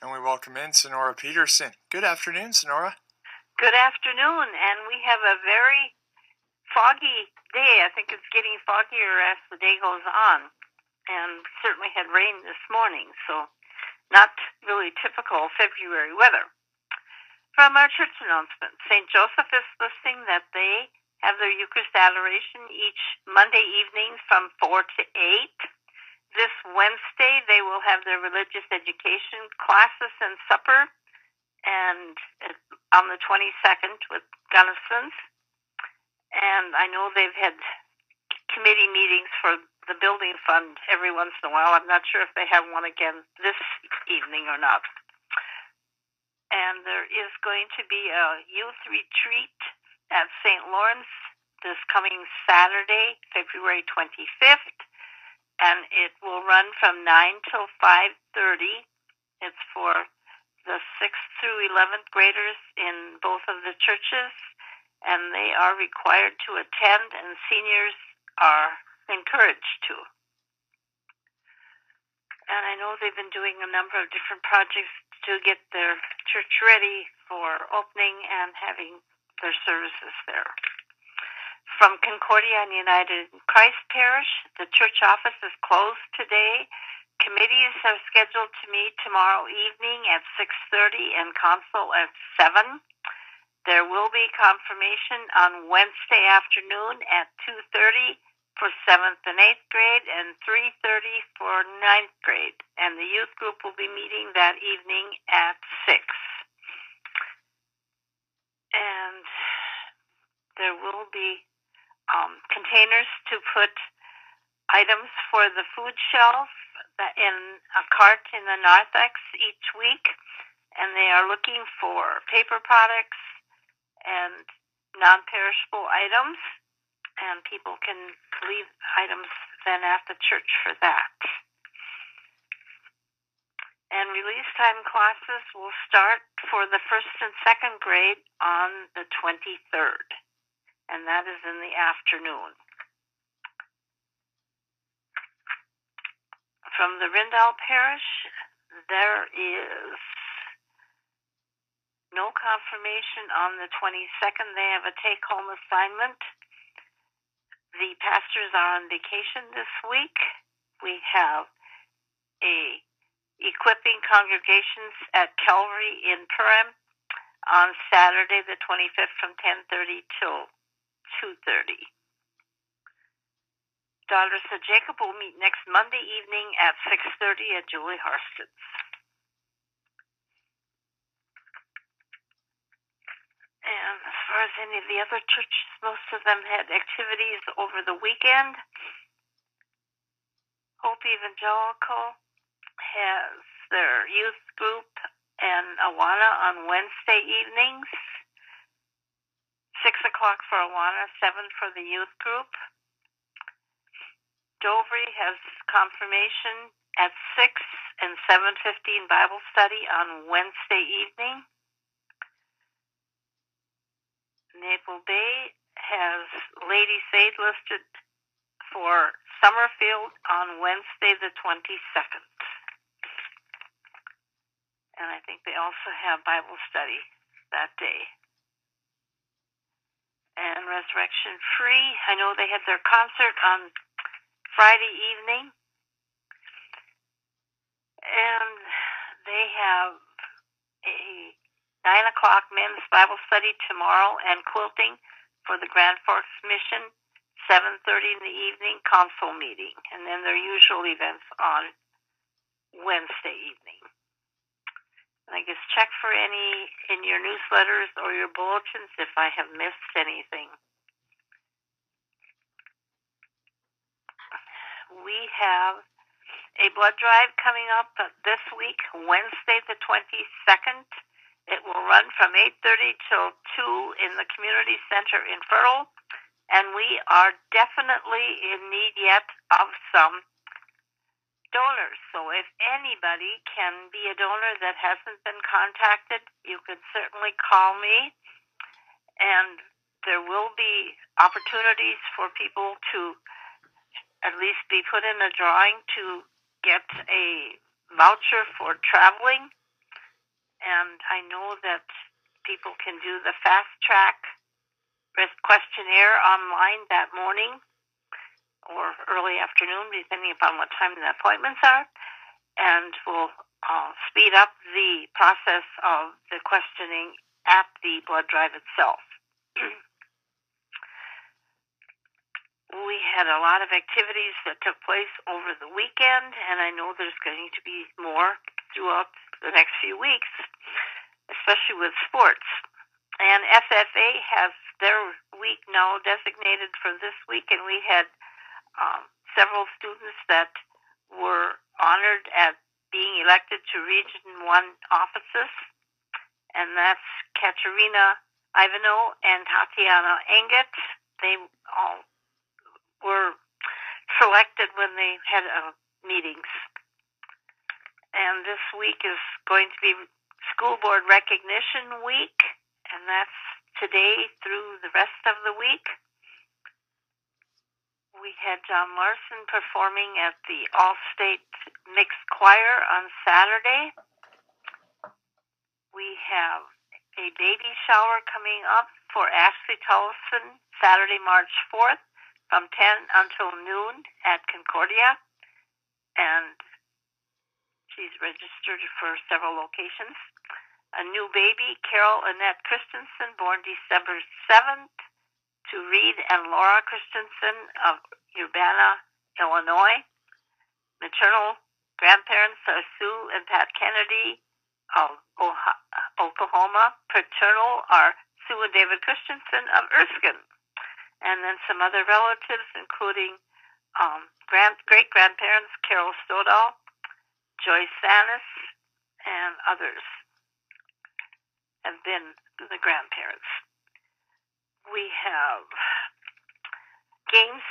And we welcome in Sonora Peterson. Good afternoon, Sonora. Good afternoon, and we have a very foggy day. I think it's getting foggier as the day goes on, and certainly had rain this morning, so not really typical February weather. From our church announcement, St. Joseph is listing that they have their Eucharist adoration each Monday evening from 4 to 8. This Wednesday, they will have their religious education classes and supper, and on the 22nd with Gunnison's. And I know they've had committee meetings for the building fund every once in a while. I'm not sure if they have one again this evening or not. And there is going to be a youth retreat at St. Lawrence this coming Saturday, February 25th, and it will run from 9 till 5:30. It's for the 6th through 11th graders in both of the churches, and they are required to attend, and seniors are encouraged to. And I know they've been doing a number of different projects to get their church ready for opening and having their services there. From Concordia and United in Christ Parish, the church office is closed today. Committees are scheduled to meet tomorrow evening at 6:30 and council at 7. There will be confirmation on Wednesday afternoon at 2:30 for 7th and 8th grade and 3:30 for 9th grade. And the youth group will be meeting that evening at 6. And there will be containers to put items for the food shelf in a cart in the narthex each week. And they are looking for paper products and non-perishable items, and people can leave items then at the church for that. And release time classes will start for the 1st and 2nd grade on the 23rd, and that is in the afternoon. From the Rindal Parish, there is no confirmation on the 22nd. They have a take-home assignment. The pastors are on vacation this week. We have a equipping congregations at Calvary in Purim on Saturday the 25th from 10:30 till 2:30. Daughters of Jacob will meet next Monday evening at 6:30 at Julie Harsted's. And as far as any of the other churches, most of them had activities over the weekend. Hope Evangelical has their youth group and Awana on Wednesday evenings. 6 o'clock for Awana, 7 for the youth group. Dovry has confirmation at 6 and 7:15 Bible study on Wednesday evening. Maple Bay has Ladies' Aid listed for Summerfield on Wednesday the 22nd. And I think they also have Bible study that day. And Resurrection Free, I know they had their concert on Friday evening. And they have a 9 o'clock men's Bible study tomorrow and quilting for the Grand Forks Mission, 7:30 in the evening, council meeting. And then their usual events on Wednesday evening. And I guess check for any in your newsletters or your bulletins if I have missed anything. We have a blood drive coming up this week, Wednesday the 22nd. It will run from 8:30 till 2 in the community center in Fertile. And we are definitely in need yet of some donors. So if anybody can be a donor that hasn't been contacted, you could certainly call me. And there will be opportunities for people to at least be put in a drawing to get a voucher for traveling. and I know that people can do the fast track questionnaire online that morning or early afternoon, depending upon what time the appointments are, and will speed up the process of the questioning at the blood drive itself. We had a lot of activities that took place over the weekend, and I know there's going to be more throughout the next few weeks, especially with sports. And FFA has their week now designated for this week, and we had several students that were honored at being elected to Region 1 offices, and that's Katerina Ivanov and Tatiana Enget. They all were selected when they had meetings. And this week is going to be School Board Recognition Week, and that's today through the rest of the week. We had John Larson performing at the All-State Mixed Choir on Saturday. We have a baby shower coming up for Ashley Tullison Saturday, March 4th from 10 until noon at Concordia. And she's registered for several locations. A new baby, Carol Annette Christensen, born December 7th, to Reed and Laura Christensen of Urbana, Illinois. Maternal grandparents are Sue and Pat Kennedy of Oklahoma. Paternal are Sue and David Christensen of Erskine. And then some other relatives, including great-grandparents Carol Stodahl, Joyce Sanis, and others have been the grandparents. We have games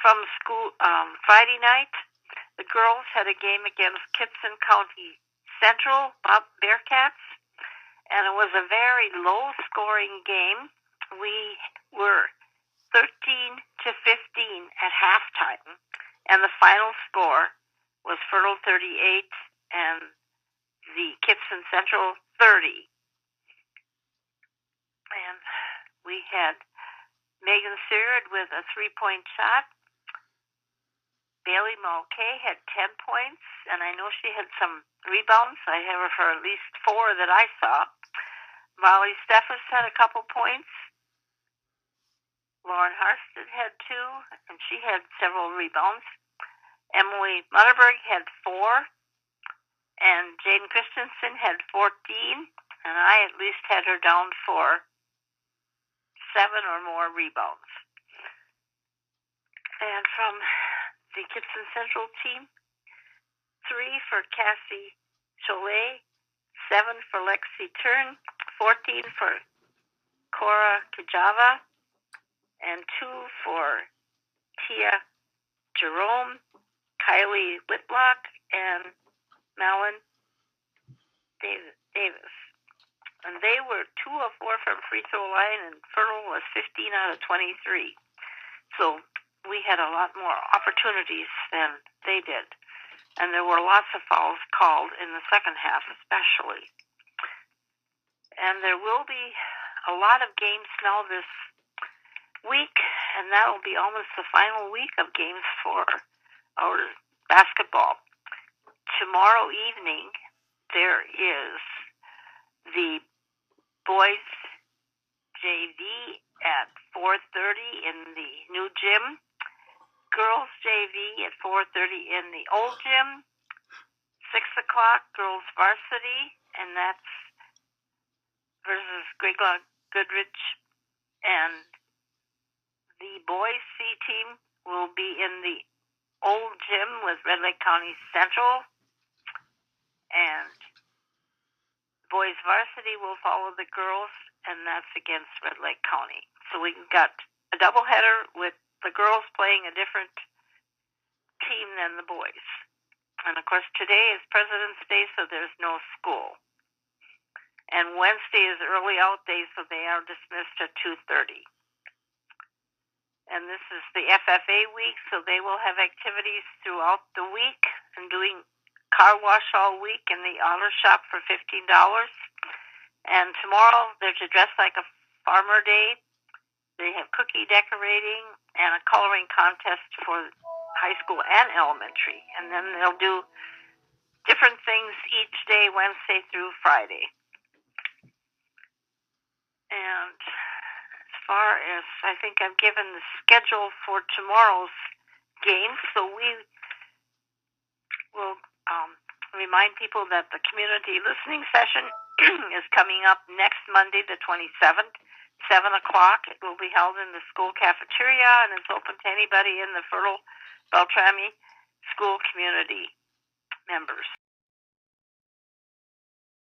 from school Friday night. The girls had a game against Kitson County Central Bearcats, and it was a very low-scoring game. We were 13-15 at halftime, and the final score was Fertile 38 and the Kitson Central 30. And we had Megan Seard with a 3-point shot. Bailey Mulcahy had 10 points, and I know she had some rebounds. I have her for at least 4 that I saw. Molly Steffes had a couple points. Lauren Harsted had 2, and she had several rebounds. Emily Mutterberg had 4, and Jaden Christensen had 14, and I at least had her down for 7 or more rebounds. And from the Kitson Central team, 3 for Cassie Cholet, 7 for Lexi Turn, 14 for Cora Kijava, and 2 for Tia Jerome, Kylie Whitlock, and Malin Davis. And they were 2 of 4 from free throw line, and Fertile was 15 out of 23. So we had a lot more opportunities than they did. And there were lots of fouls called in the second half, especially. And there will be a lot of games now this week, and that will be almost the final week of games for our basketball. Tomorrow evening, there is the boys JV at 4:30 in the new gym, girls JV at 4:30 in the old gym, 6 o'clock girls varsity, and that's versus Greg Goodrich, and the boys C team will be in the old gym with Red Lake County Central, and boys varsity will follow the girls, and that's against Red Lake County. So we got a doubleheader with the girls playing a different team than the boys. And of course today is President's Day, so there's no school. And Wednesday is early out day, so they are dismissed at 2:30. And this is the FFA week, so they will have activities throughout the week and doing car wash all week in the auto shop for $15. And tomorrow there's a Dress Like a Farmer Day. They have cookie decorating and a coloring contest for high school and elementary. And then they'll do different things each day, Wednesday through Friday. And as far as I think I've given the schedule for tomorrow's game, so we will remind people that the community listening session is coming up next Monday, the 27th. 7 o'clock. It will be held in the school cafeteria, and it's open to anybody in the Fertile Beltrami school community members.